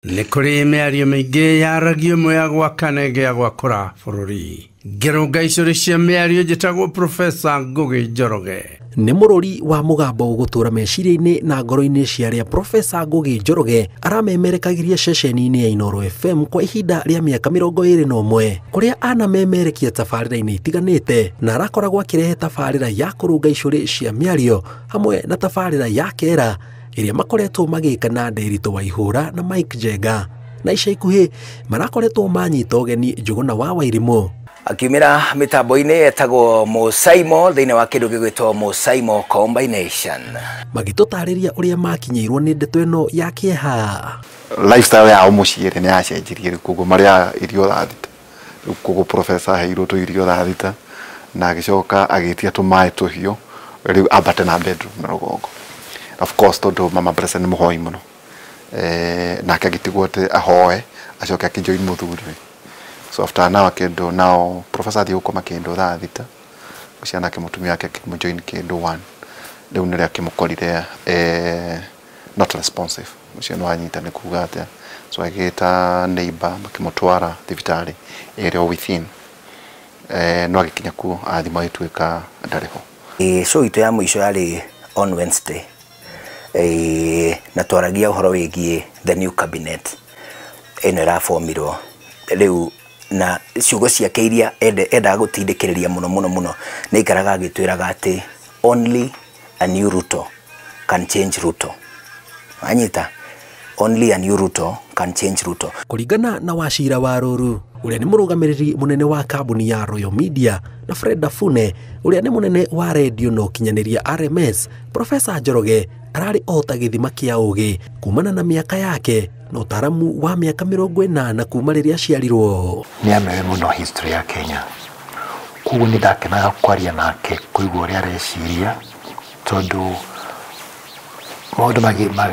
Nikuri mĩario mĩingĩ yaragio mwe gwa kanege gwa kora bũrũri. Ngĩrũnga icũrĩ cia mĩario njĩtagwo Profesa Ngugi Njoroge. Nĩ mũrori wa mũgambo gũtũra meciria-inĩ na ngoro-inĩ cia rĩa Profesa Ngugi Njoroge aramemerekagĩria ceceni-inĩ ya Inooro FM kwa ihinda rĩa mĩaka 21 kũrĩa anamemerekia tabarĩra-inĩ itiganĩte na arakoragwo akĩrehe tabarĩra ya kũrũnga icũrĩ cia mĩario hamwe na tabarĩra ya kera ĩrĩa makoretwo magĩka na Nderitu Waihũra na Mike Njenga, na ica ikuhĩ marakoretwo manyita ũgeni Njũgũna wa Wairimũ akiumira mitambo-inĩ etagwo Musaimo thĩinĩ wa kĩndũ gĩgwĩtwo Musaimo Combination, magĩtũtarĩria ũrĩa makinyĩirwo nĩ ndeto ĩno ya kĩeha. Lifestyle yao mũciĩ nĩ yacenjirie kugo marĩa irio rathita kugo Profesa heirwo tu irio rathita na agĩcoka agĩtia tũmaĩ tũhiũ rĩu ambate na bedroom na rũgongo. Of course tondu mama Bresa nĩ mũhoi mũno nake agĩtigwo atĩ ahoe acoke akĩjoin mũthuri. So after now kendo now Professor athi gukoma kendo rathita guciana ke mutumia yake akĩmujoin kendo 1 rĩu nĩ rĩa kĩmũkorire not responsive guciana wanyita nĩ kuga atĩa, so agĩta neighbor makĩmũtwara thibitarĩ ĩrĩa within no agĩkinya kuo athima ĩtuĩka ndarĩ ho. Show itu ya mũico yarĩ on Wednesday na twaragia ũhoro wĩgiĩ the new cabinet ĩno ĩrabomirwo rĩu na ciugo ciake iria endaga gũtindĩkĩrĩria mũno nĩ ikaraga agĩtwĩraga atĩ only a new Ruto can change Ruto. Anyita, only a new Ruto can change Ruto. Kũringana na Wachira Waruru ũrĩa nĩ mũrũgamĩrĩri mũnene wa kambuni ya Royal Media na Fred Dafune ũrĩa nĩ mũnene wa redio na ũkinyanĩria RMS, Profesa Njoroge ararĩ ota gĩthima kĩa ũgĩ kumana na mĩaka yake na ũtaramu wa mĩaka 40 kuma rĩrĩa aciarirwo. Nĩ amenye mũno history ya Kenya, kuguo nĩ ndakenaga kwaria nake kũigua ũrĩa areciria tondũ maũndũ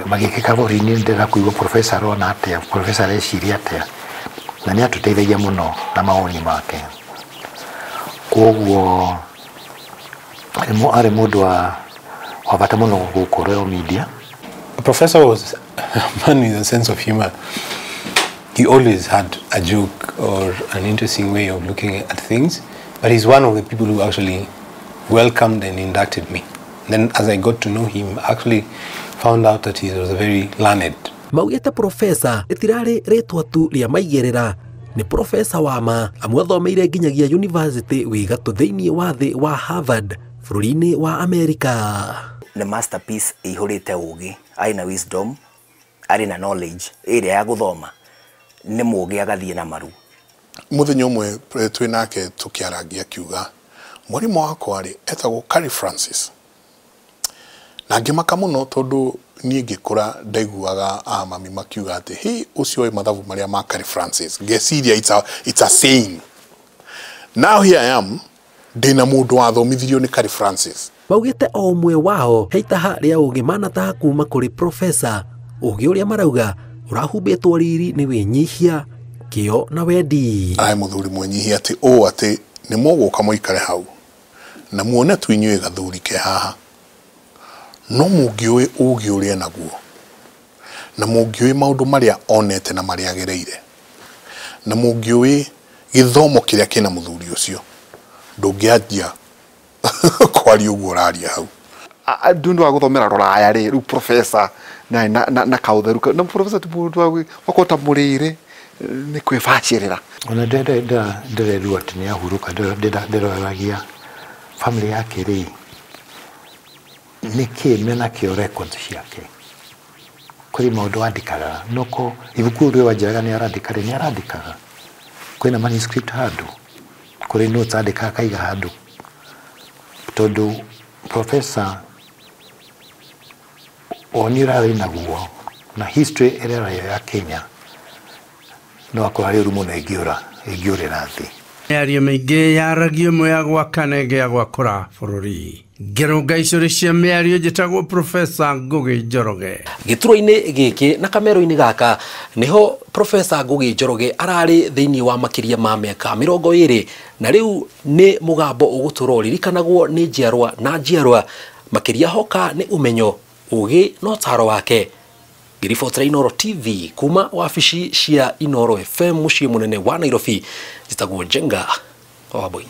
magĩkĩka bũrũri-inĩ ndĩrenda kũigua Profesa arona atĩa, Profesa areciria atĩa, na nĩ atũteithagia mũno na mawoni make. Kuguo arĩ mũndũ wa bata mũno gũkũ Royal Media. The professor was a man with a sense of humor. He always had a joke or an interesting way of looking at things, but he's one of the people who actually welcomed and inducted me. Then as I got to know him, I actually found out that he was a very learned. Maugĩte Profesa ĩtirarĩ rĩtwa tu rĩa maigĩrĩra, nĩ Profesa wa ma amwe athomeire nginyagia university wĩ gatũ thĩinĩ wa thĩ wa Harvard bũrũri-inĩ wa Amerika. The masterpiece ihurite ugi, aina wisdom, ari na knowledge ĩrĩa ya gũthoma, nĩ mũgĩ agathie na maru. Mũthenya ũmwe twĩ nake tũkĩaragia kiuga mwarimũ wakwa rĩ etagwo Carey Francis, na ngĩmaka mũno tondũ niĩ ngĩkũra ndaiguaga mami makiuga atĩ hĩ ũcio wĩ mathabu marĩa ma Carey Francis, ngeciria it's a saying. Now here I am ndĩna mũndũ wathomithirio nĩ Carey Francis. Maugĩte o ũmwe wao heitaha rĩa ũgĩ manataha kuma kũrĩ Profesa, ũgĩ ũrĩa marauga ũrahumbĩtwo riri nĩ wĩnyihia, kĩo na wendi. Ai mũthuri mwenyihia atĩ atĩ nĩ mũgũka mũikare hau na muone tu inyuĩ gathuri ke haha, no mũngĩũĩ ũgĩ ũrĩa naguo na mũngĩũĩ maũndũ marĩa onete na marĩa agereire na mũngĩũĩ gĩthomo kĩrĩa kĩna mũthuri ũcio, ndũngĩanjia kwaria ũguo ũraria hau. Ndundu wa gũthomera rũraya rĩ Profesa na kaũtheru na Profesa tũbũndũ wakota mũrĩre nĩ kwĩbacĩrĩra. Ona ndĩrerua atĩ nĩ ahuruka, ndĩroragia family yake rĩ nĩkĩ mena kĩo records ciake kũrĩ maũndũ andikaga noko ibuku rĩu wanjĩraga nĩ arandikaga kwĩna manuscript handũ kũrĩ notes andikaga kaiga handũ tondũ Profesa oni rarĩ naguo na history ĩrĩa ya Kenya no akorwo rumo na ĩngĩũrĩra thĩ. Mĩario mĩingĩ yaragio mwe gwa kanege gwa kora bũrũri. Ngĩrũnga icũrĩ cia mĩario njĩtagwo Profesa Ngugi Njoroge. Gĩturwa-inĩ gĩkĩ na kamero-inĩ gaka niho Profesa Ngugi Njoroge ararĩ thĩinĩ wa makĩria ma mĩaka 20 na rĩu nĩ mũgambo ũgũtũra ũririkanagwo nĩ njiarwa na njiarwa makĩria hoka nĩ ũmenyo, ũgĩ na ũtaaro wake. Ngiribotera Inoro TV kuma wabici cia Inoro FM muciĩ munene wa Nairobi, njitagwo Jenga Wambui.